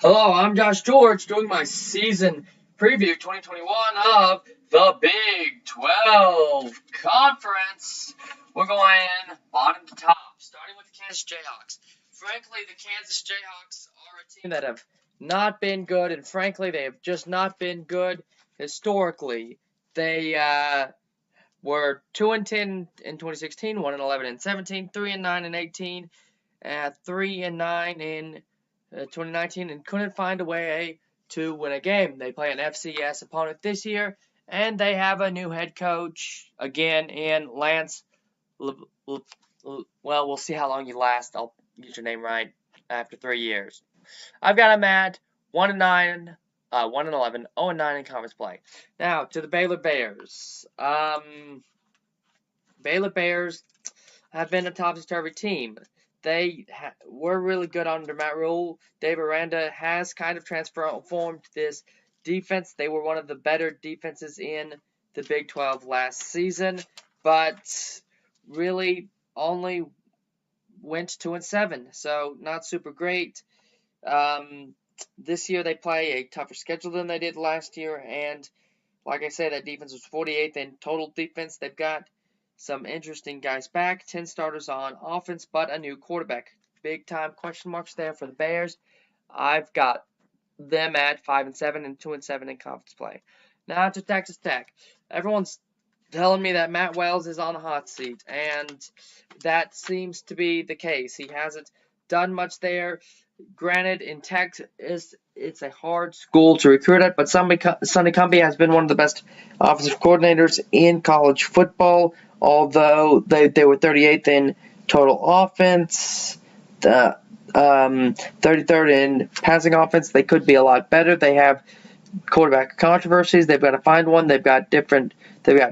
Hello, I'm Josh George doing my season preview 2021 of the Big 12 Conference. We're going bottom to top, starting with the Kansas Jayhawks. Frankly, the Kansas Jayhawks are a team that have not been good, and frankly, they have just not been good historically. They were 2-10 in 2016, 1-11 in 17, 3-9 in 18, 3-9 in 2019, and couldn't find a way to win a game. They play an FCS opponent this year, and they have a new head coach again in Lance. Well, we'll see how long you last. I'll get your name right after 3 years. I've got him at 1-9, 1-11, 0-9 in conference play. Now to the Baylor Bears. Baylor Bears have been a topsy-turvy team. They were really good under Matt Rule. Dave Aranda has kind of transformed this defense. They were one of the better defenses in the Big 12 last season, but really only went 2-7, so not super great. This year they play a tougher schedule than they did last year, and like I said, that defense was 48th in total defense. They've got some interesting guys back, 10 starters on offense, but a new quarterback. Big time question marks there for the Bears. I've got them at 5-7 and 2-7 in conference play. Now to Texas Tech. Everyone's telling me that Matt Wells is on the hot seat, and that seems to be the case. He hasn't done much there. Granted, in Texas, it's a hard school to recruit at, but Sonny Cumbie has been one of the best offensive coordinators in college football, although they were 38th in total offense, 33rd in passing offense. They could be a lot better. They have quarterback controversies. They've got to find one. They've got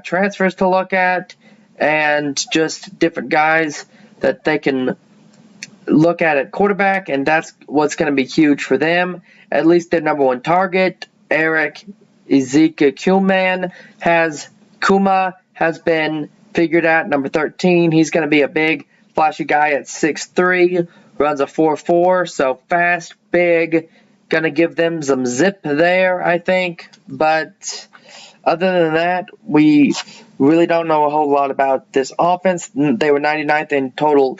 transfers to look at, and just different guys that they can look at quarterback, and that's what's going to be huge for them. At least their number one target, Eric Kuma has been figured out, number 13. He's going to be a big, flashy guy at 6'3", runs a 4.4, so fast, big, going to give them some zip there, I think. But other than that, we really don't know a whole lot about this offense. They were 99th in total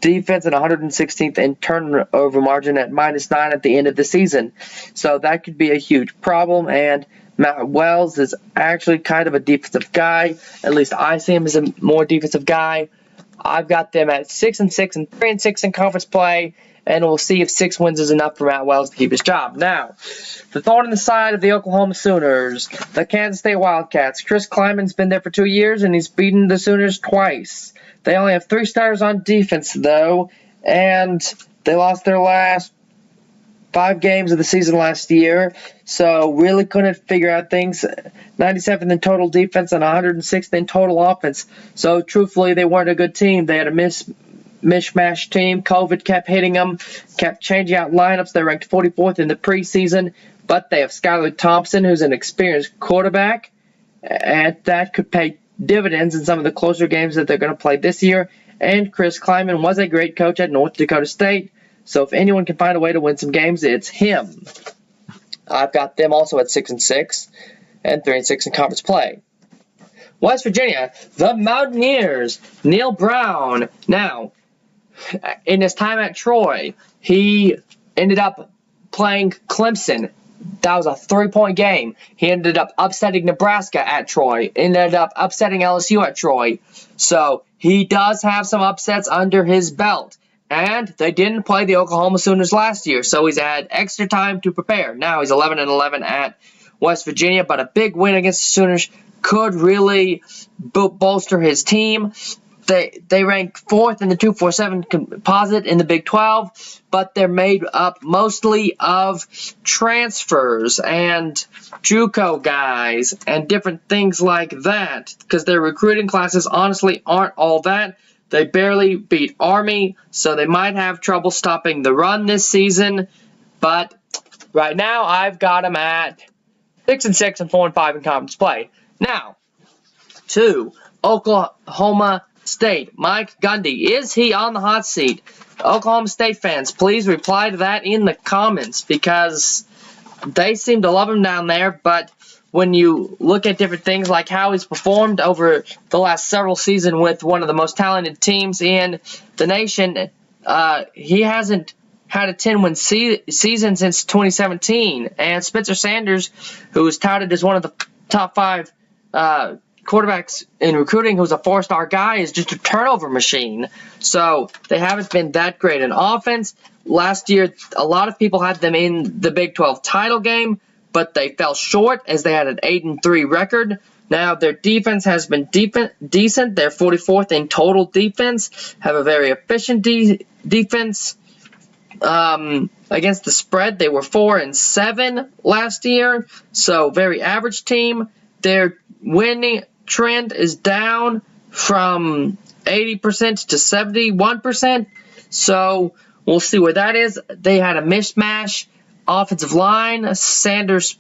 defense and 116th in turnover margin at -9 at the end of the season. So that could be a huge problem, and Matt Wells is actually kind of a defensive guy. At least I see him as a more defensive guy. I've got them at 6-6 and 3-6 in conference play, and we'll see if 6 wins is enough for Matt Wells to keep his job. Now, the thorn in the side of the Oklahoma Sooners, the Kansas State Wildcats. Chris Kleiman's been there for 2 years, and he's beaten the Sooners twice. They only have 3 starters on defense, though, and they lost their last 5 games of the season last year, so really couldn't figure out things. 97th in total defense and 106th in total offense. So truthfully, they weren't a good team. They had a mishmash team. COVID kept hitting them, kept changing out lineups. They ranked 44th in the preseason, but they have Skylar Thompson, who's an experienced quarterback, and that could pay dividends in some of the closer games that they're going to play this year. And Chris Kleiman was a great coach at North Dakota State, so if anyone can find a way to win some games, it's him. I've got them also at 6-6 and 3-6 in conference play. West Virginia, the Mountaineers, Neil Brown. Now, in his time at Troy, he ended up playing Clemson. That was a 3-point game. He ended up upsetting Nebraska at Troy. Ended up upsetting LSU at Troy. So he does have some upsets under his belt. And they didn't play the Oklahoma Sooners last year, so he's had extra time to prepare. Now he's 11-11 at West Virginia, but a big win against the Sooners could really bolster his team. They rank 4th in the 247 composite in the Big 12, but they're made up mostly of transfers and JUCO guys and different things like that, because their recruiting classes honestly aren't all that. They barely beat Army, so they might have trouble stopping the run this season, but right now I've got them at 6-6 and 4-5 in conference play. Now, to Oklahoma State. Mike Gundy, is he on the hot seat? Oklahoma State fans, please reply to that in the comments, because they seem to love him down there, but when you look at different things like how he's performed over the last several seasons with one of the most talented teams in the nation, he hasn't had a 10-win season since 2017. And Spencer Sanders, who is touted as one of the top 5 quarterbacks in recruiting, who's a 4-star guy, is just a turnover machine. So they haven't been that great in offense. Last year, a lot of people had them in the Big 12 title game, but they fell short as they had an 8-3 record. Now, their defense has been decent. They're 44th in total defense, have a very efficient defense. Against the spread, they were 4-7 last year, so very average team. Their winning trend is down from 80% to 71%, so we'll see where that is. They had a mishmash offensive line. Sanders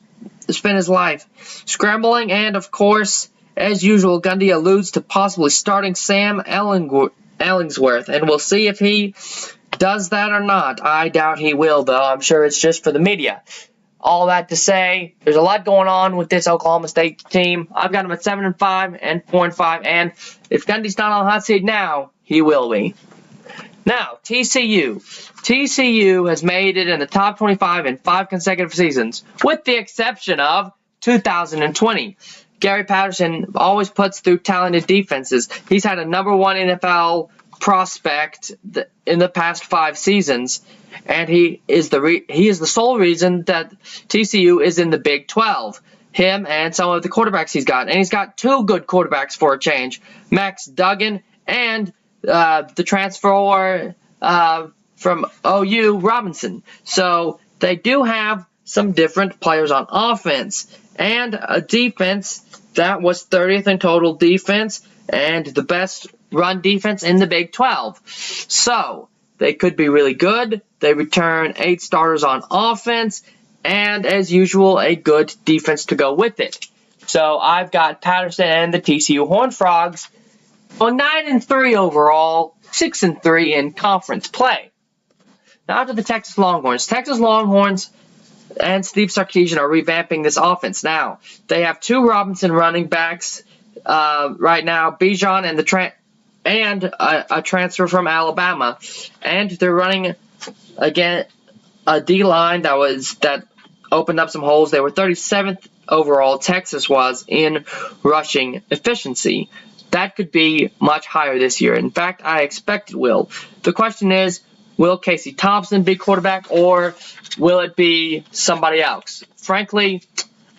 spent his life scrambling, and of course, as usual, Gundy alludes to possibly starting Sam Ellingsworth, and we'll see if he does that or not. I doubt he will, though. I'm sure it's just for the media. All that to say, there's a lot going on with this Oklahoma State team. I've got them at 7-5 and 4-5, and if Gundy's not on the hot seat now, he will be. Now, TCU. TCU has made it in the top 25 in 5 consecutive seasons, with the exception of 2020. Gary Patterson always puts through talented defenses. He's had a number 1 NFL prospect in the past 5 seasons, and he is the sole reason that TCU is in the Big 12. Him and some of the quarterbacks he's got, and he's got 2 good quarterbacks for a change: Max Duggan and the transfer from OU, Robinson. So they do have some different players on offense, and a defense that was 30th in total defense and the best run defense in the Big 12. So they could be really good. They return 8 starters on offense, and as usual, a good defense to go with it. So I've got Patterson and the TCU Horned Frogs on 9-3 overall, 6-3 in conference play. Now to the Texas Longhorns. Texas Longhorns and Steve Sarkisian are revamping this offense now. They have 2 Robinson running backs right now, Bijan and a transfer from Alabama, and they're running again a D-line that opened up some holes. They were 37th overall, Texas was, in rushing efficiency. That could be much higher this year. In fact, I expect it will. The question is, will Casey Thompson be quarterback, or will it be somebody else? Frankly,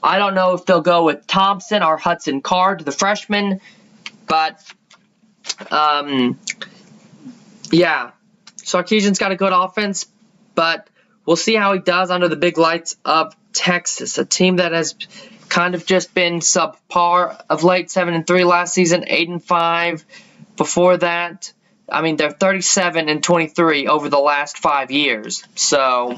I don't know if they'll go with Thompson or Hudson Card, the freshman, but yeah, Sarkisian's got a good offense, but we'll see how he does under the big lights of Texas, a team that has kind of just been subpar of late. 7-3 last season, 8-5 before that. I mean, they're 37-23 over the last 5 years, so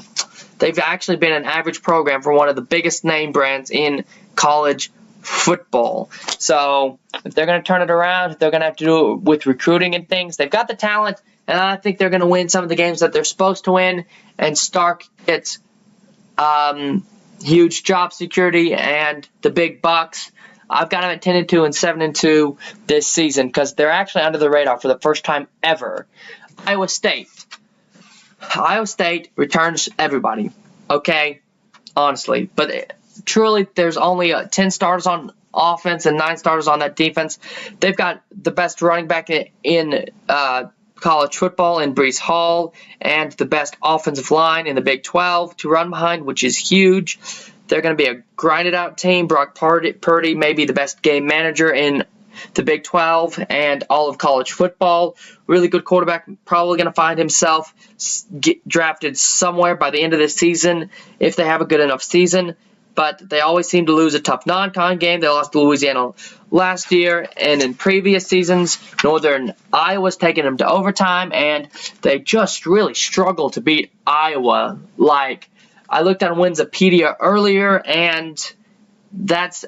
they've actually been an average program for one of the biggest name brands in college football. So if they're going to turn it around, they're going to have to do it with recruiting and things. They've got the talent, and I think they're going to win some of the games that they're supposed to win, and Stark gets huge job security and the big bucks. I've got them at 10-2 and 7-2 this season because they're actually under the radar for the first time ever. Iowa State. Iowa State returns everybody, okay? Honestly. But truly, there's only 10 starters on offense and 9 starters on that defense. They've got the best running back in college football in Breece Hall, and the best offensive line in the Big 12 to run behind, which is huge. They're going to be a grinded-out team. Brock Purdy may be the best game manager in the Big 12 and all of college football. Really good quarterback, probably going to find himself drafted somewhere by the end of this season if they have a good enough season. But they always seem to lose a tough non-con game. They lost to Louisiana last year, and in previous seasons, Northern Iowa's taken them to overtime, and they just really struggle to beat Iowa. Like, I looked on Winsipedia earlier, and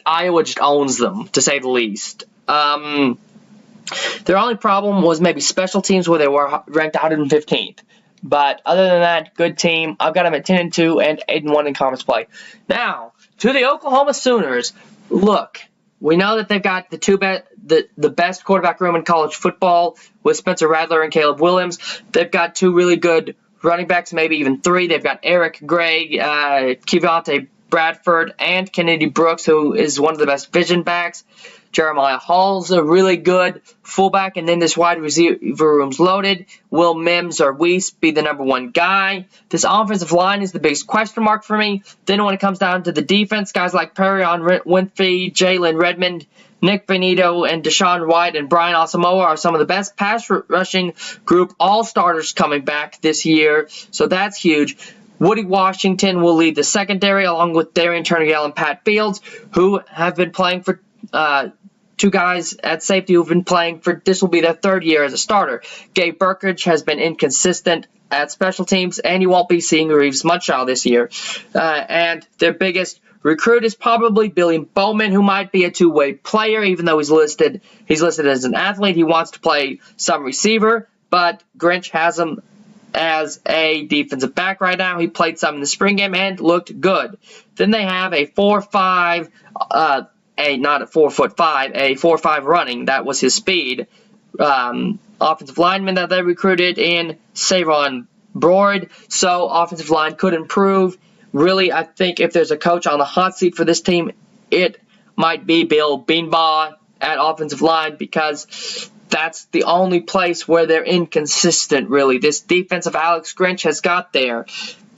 Iowa just owns them, to say the least. Their only problem was maybe special teams, where they were ranked 115th. But other than that, good team. I've got them at 10-2 and 8-1 in conference play. Now, to the Oklahoma Sooners. Look, we know that they've got the best quarterback room in college football with Spencer Rattler and Caleb Williams. They've got two really good running backs, maybe even three. They've got Eric Gray, Kevontae Bradford, and Kennedy Brooks, who is one of the best vision backs. Jeremiah Hall's a really good fullback, and then this wide receiver room's loaded. Will Mims or Weiss be the number one guy? This offensive line is the biggest question mark for me. Then when it comes down to the defense, guys like Perrion Winfrey, Jalen Redmond, Nick Benito, and Deshaun White and Brian Asamoah are some of the best pass rushing group all-starters coming back this year, so that's huge. Woody Washington will lead the secondary along with Darian Turner-Gale and Pat Fields, who have been playing for two guys at safety who've been playing for, this will be their third year as a starter. Gabe Burkridge has been inconsistent at special teams, and you won't be seeing Reeves Munchau this year. And their biggest recruit is probably Billy Bowman, who might be a two-way player, even though he's listed as an athlete. He wants to play some receiver, but Grinch has him as a defensive back right now. He played some in the spring game and looked good. Then they have a 4.5, not a 4'5", a 4.5 running. That was his speed. Offensive lineman that they recruited in Savon Broyd. So offensive line could improve. Really, I think if there's a coach on the hot seat for this team, it might be Bill Beanbaugh at offensive line, because that's the only place where they're inconsistent, really. This defense of Alex Grinch has got there.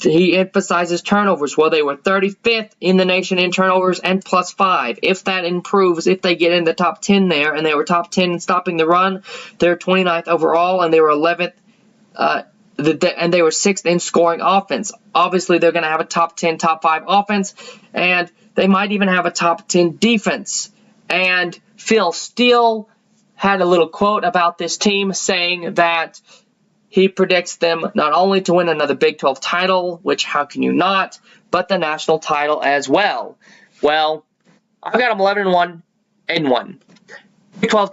He emphasizes turnovers. Well, they were 35th in the nation in turnovers and +5. If that improves, if they get in the top 10 there, and they were top 10 in stopping the run, they're 29th overall, and they were 11th, and they were 6th in scoring offense. Obviously, they're going to have a top 10, top 5 offense, and they might even have a top 10 defense. And Phil Steele had a little quote about this team saying that he predicts them not only to win another Big 12 title, which how can you not, but the national title as well. Well, I've got them 11-1 and 1. Big 12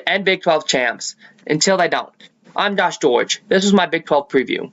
and Big 12 champs until they don't. I'm Josh George. This was my Big 12 preview.